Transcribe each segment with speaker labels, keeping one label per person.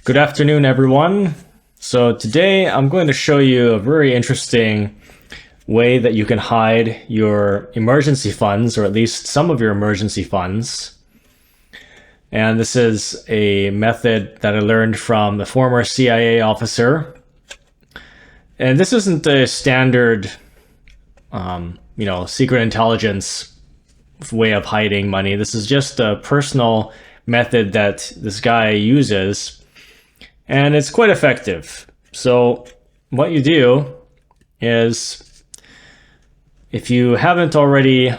Speaker 1: Good afternoon, everyone. So today I'm going to show you a very interesting way that you can hide your emergency funds, or at least some of your emergency funds. And this is a method that I learned from the former CIA officer. And this isn't a standard, secret intelligence way of hiding money. This is just a personal method that this guy uses, and it's quite effective. So what you do is, if you haven't already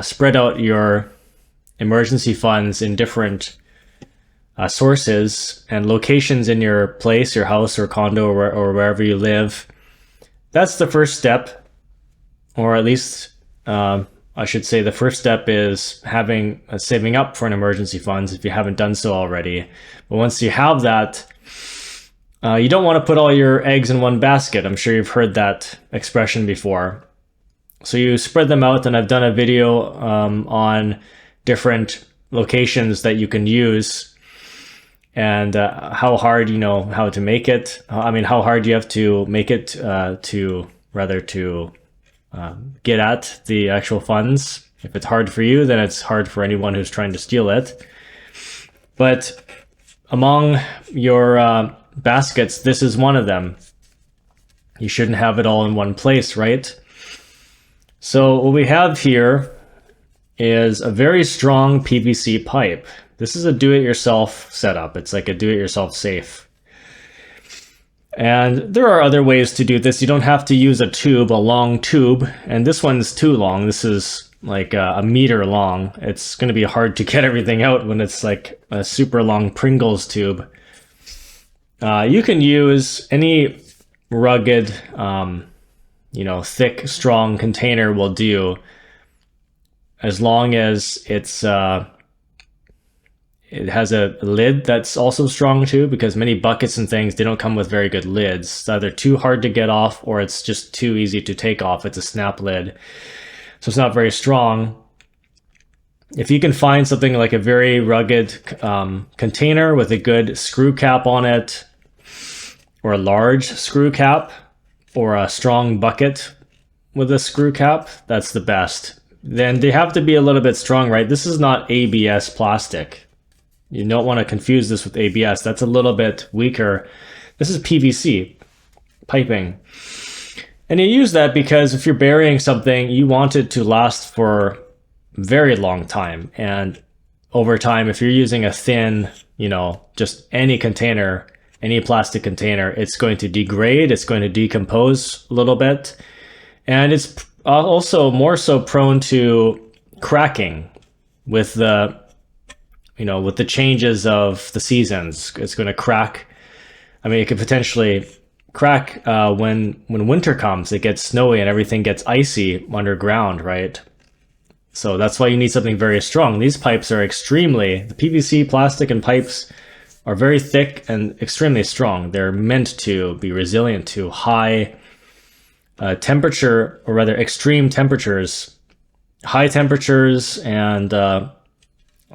Speaker 1: spread out your emergency funds in different sources and locations in your place, your house or condo, or wherever you live, that's the first step. Or at least I should say the first step is having saving up for an emergency funds if you haven't done so already. But once you have that, you don't want to put all your eggs in one basket. I'm sure you've heard that expression before. So you spread them out, and I've done a video on different locations that you can use, and how hard how to make it. How hard you have to make it to get at the actual funds. If it's hard for you, then it's hard for anyone who's trying to steal it. But among your baskets, this is one of them. You shouldn't have it all in one place, right? So what we have here is a very strong PVC pipe. This is a do-it-yourself setup. It's like a do-it-yourself safe. And there are other ways to do this. You don't have to use a long tube, and this one's too long. This is like a meter long. It's going to be hard to get everything out when it's like a super long Pringles tube. You can use any rugged, thick, strong container will do, as long as it has a lid that's also strong too, because many buckets and things, they don't come with very good lids. It's either too hard to get off, or it's just too easy to take off. It's a snap lid, so it's not very strong. If you can find something like a very rugged container with a good screw cap on it, or a large screw cap, or a strong bucket with a screw cap, that's the best. Then they have to be a little bit strong, right? This is not ABS plastic. You don't want to confuse this with ABS. That's a little bit weaker. This is PVC piping. And you use that because if you're burying something, you want it to last for a very long time. And over time, if you're using a thin, just any container, any plastic container, it's going to degrade, it's going to decompose a little bit. And it's also more so prone to cracking with the changes of the seasons. It's going to crack. It could potentially crack when winter comes. It gets snowy and everything gets icy underground, right? So that's why you need something very strong. These pipes are the PVC, plastic, and pipes are very thick and extremely strong. They're meant to be resilient to high temperature, or rather extreme temperatures, high temperatures and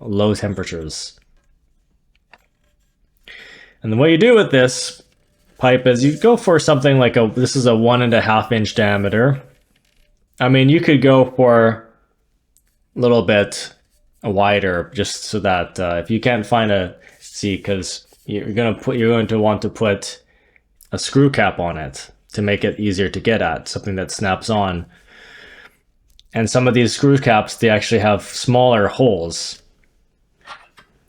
Speaker 1: low temperatures. And the way you do with this pipe is you go for something like this is a 1.5 inch diameter. You could go for a little bit wider, just so that if you can't find because you're going to want to put a screw cap on it to make it easier to get at, something that snaps on. And some of these screw caps, they actually have smaller holes.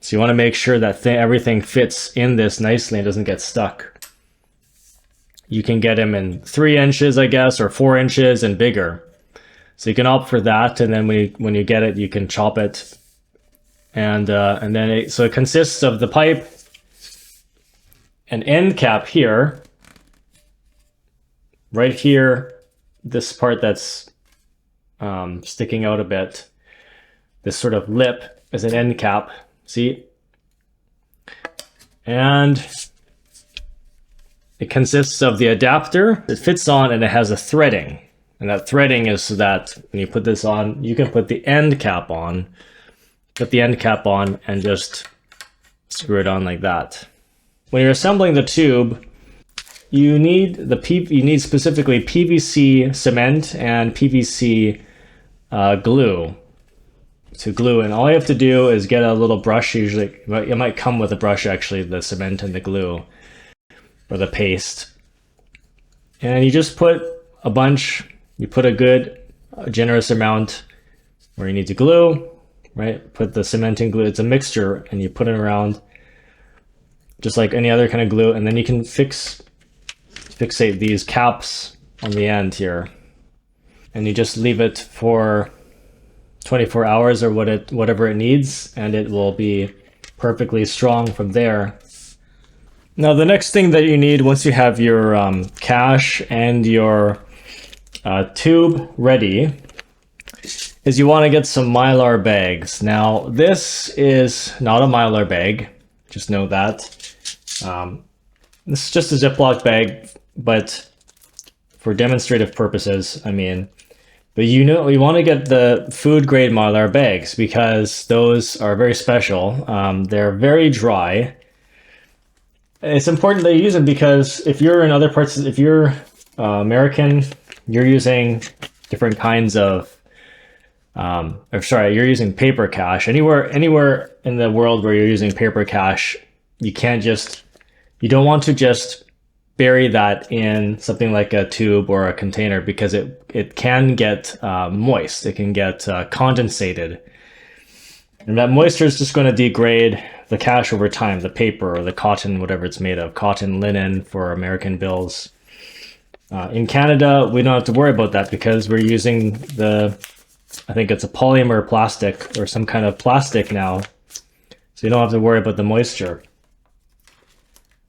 Speaker 1: So you want to make sure that everything fits in this nicely and doesn't get stuck. You can get them in 3 inches, I guess, or 4 inches and bigger. So you can opt for that, and then when you get it, you can chop it. And then it consists of the pipe, an end cap here, right here, this part that's sticking out a bit. This sort of lip is an end cap. See? And it consists of the adapter. It fits on, and it has a threading. And that threading is so that when you put this on, you can put the end cap on. Put the end cap on and just screw it on like that. when you're assembling the tube, you need specifically PVC cement and PVC glue to glue. And all you have to do is get a little brush. Usually, it might come with a brush actually, the cement and the glue or the paste. And you just put a bunch. You put a good, generous amount where you need to glue. Right? Put the cement and glue. It's a mixture, and you put it around, just like any other kind of glue. And then you can fixate these caps on the end here, and you just leave it for 24 hours or whatever it needs, and it will be perfectly strong from there. Now the next thing that you need once you have your cache and your tube ready is you want to get some Mylar bags. Now this is not a Mylar bag, just know that. This is just a Ziploc bag, but for demonstrative purposes, I mean. But you want to get the food grade Mylar bags because those are very special. They're very dry. It's important that you use them because if you're in other parts, if you're American, you're using different kinds of, you're using paper cache. Anywhere in the world where you're using paper cache, you don't want to just bury that in something like a tube or a container because it can get moist. It can get condensated. And that moisture is just going to degrade the cache over time, the paper or the cotton, whatever it's made of, cotton, linen for American bills. In Canada, we don't have to worry about that because we're using I think it's a polymer plastic or some kind of plastic now. So you don't have to worry about the moisture.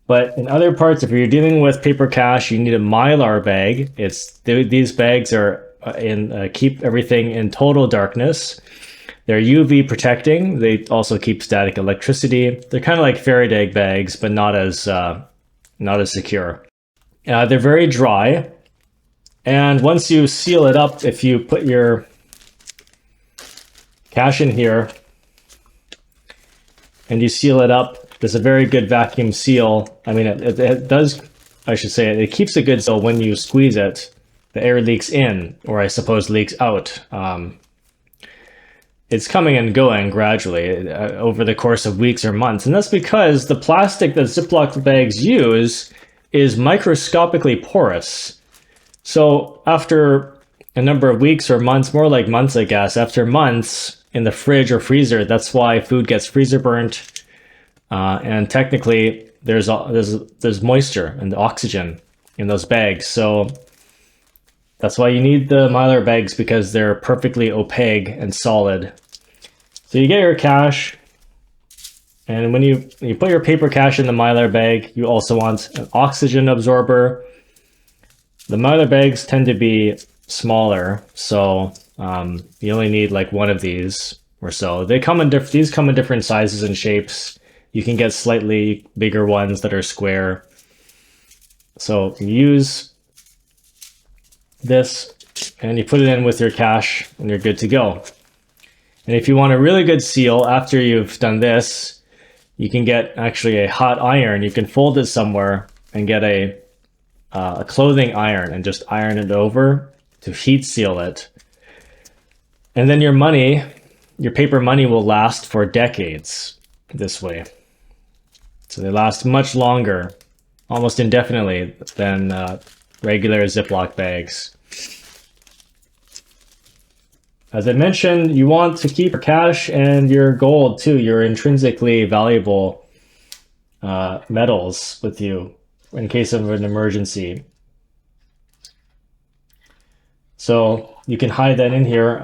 Speaker 1: But in other parts, if you're dealing with paper cache, you need a Mylar bag. These bags are keep everything in total darkness. They're UV protecting. They also keep static electricity. They're kind of like Faraday bags, but not as secure. They're very dry. And once you seal it up, if you put your cache in here and you seal it up, there's a very good vacuum seal. I mean, it does, I should say, it keeps a good seal. When you squeeze it, the air leaks in, or I suppose leaks out. It's coming and going gradually over the course of weeks or months. And that's because the plastic that Ziploc bags use is microscopically porous. So after a number of weeks or months, more like months, I guess, after months in the fridge or freezer, that's why food gets freezer burnt. And technically, there's moisture and oxygen in those bags. So that's why you need the Mylar bags, because they're perfectly opaque and solid. So you get your cache, and when you put your paper cache in the Mylar bag, you also want an oxygen absorber. The Mylar bags tend to be smaller, so you only need like one of these or so. These come in different sizes and shapes. You can get slightly bigger ones that are square. So you use this and you put it in with your cache and you're good to go. And if you want a really good seal after you've done this, you can get actually a hot iron. You can fold it somewhere and get a clothing iron and just iron it over to heat seal it. And then your paper money will last for decades this way. So they last much longer, almost indefinitely, than regular Ziploc bags. As I mentioned, you want to keep your cash and your gold too, your intrinsically valuable metals with you in case of an emergency. So you can hide that in here.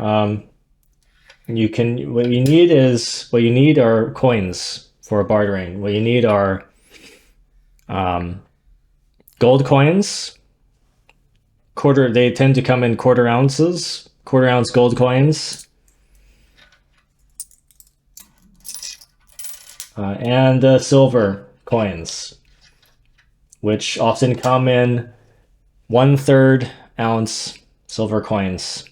Speaker 1: What you need are coins for bartering. What you need are gold coins. They tend to come in quarter ounces. Quarter ounce gold coins, and silver coins, which often come in 1/3 ounce silver coins.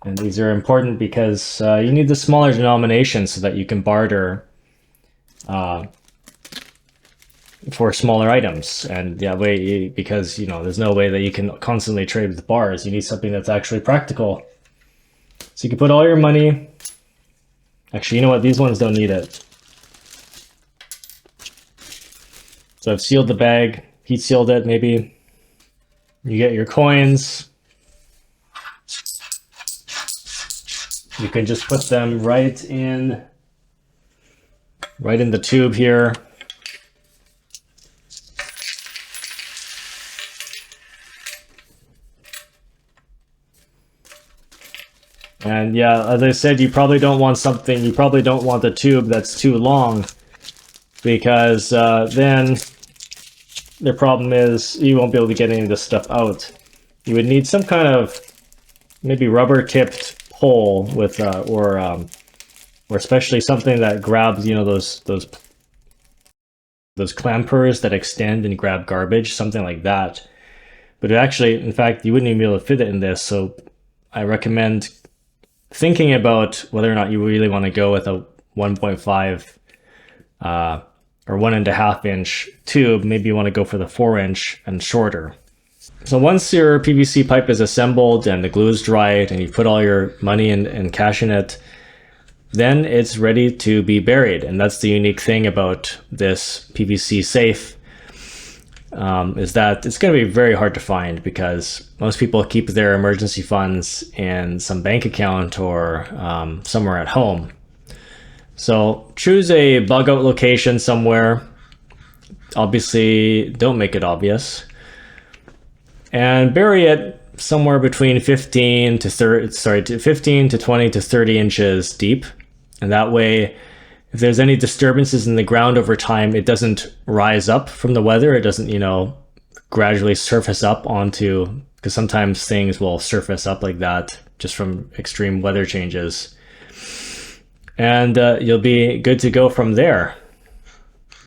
Speaker 1: And these are important because you need the smaller denomination so that you can barter for smaller items. And that way, because there's no way that you can constantly trade with bars, you need something that's actually practical. So you can put all your money. Actually, you know what? These ones don't need it. So I've sealed the bag, heat sealed it. Maybe you get your coins. You can just put them right in the tube here. And yeah, as I said, you probably don't want the tube that's too long, because then the problem is you won't be able to get any of this stuff out. You would need some kind of maybe rubber tipped pole with or especially something that grabs those clampers that extend and grab garbage, something like that. But actually, in fact, you wouldn't even be able to fit it in this. So I recommend thinking about whether or not you really want to go with a 1.5 or 1.5 inch tube. Maybe you want to go for the 4-inch and shorter. So once your PVC pipe is assembled and the glue is dried and you put all your money and cash in it, then it's ready to be buried. And that's the unique thing about this PVC safe, is that it's going to be very hard to find, because most people keep their emergency funds in some bank account or somewhere at home. So choose a bug out location somewhere. Obviously, don't make it obvious. And bury it somewhere between 15 to 20 to 30 inches deep. And that way, if there's any disturbances in the ground over time, it doesn't rise up from the weather. It doesn't, gradually surface up onto, because sometimes things will surface up like that just from extreme weather changes. And you'll be good to go from there.